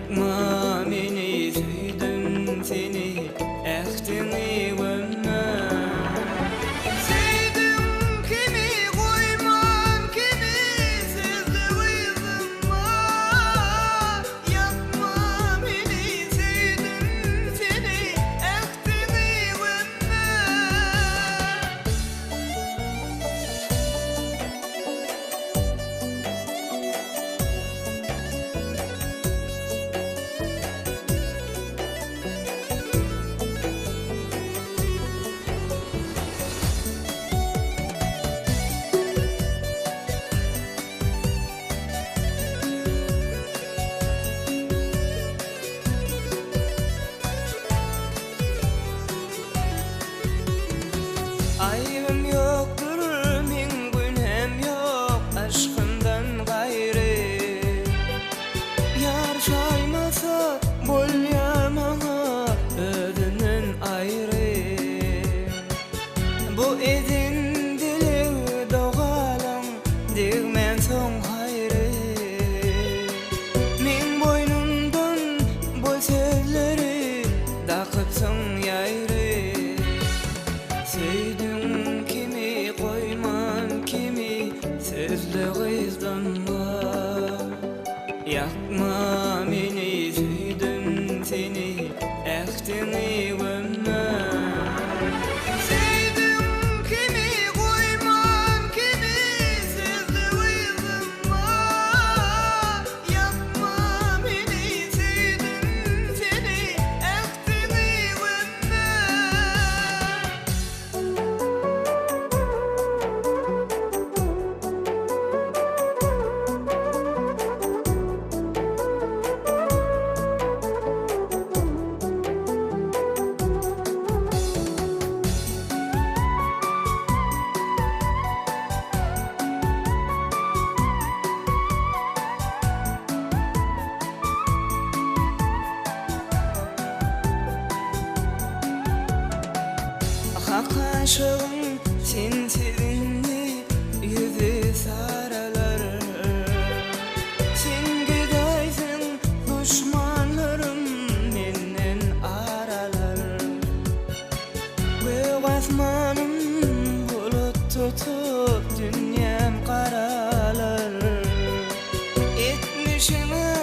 Yakma meni süydüm seni Ehtini gömme Sevdim kimi koymam kimi Sözlü kızım var Yakma meni süydüm seni Ehtini gömme Aybım yoktur, min günhem yok aşkından gayrı Yar şaymasa bolyam ana ödünün ayrı Bu edin dili doğalan digmen son hayrı Min boynundan bu sözleri dakıpsın yayrı Sevdim kimi koymam kimi Sözlü kızdan var Yakma meni süydüm seni Ehtini gömme Sevdim kimi koymam kimi Sözlü kızdan var Yakma meni süydüm seni Ehtini gömme Hak aşığım sinsizindi yüzü saralar Sen gidaysın düşmanlarım menden aralar Ve basmanım bulut tutup dünyam karalar Etmişime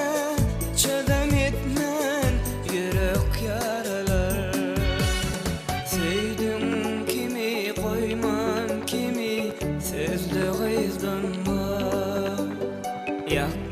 çödem etmen yürek yaralar Sevdim kimi koymam kimi Sözlü kızdan var Yakma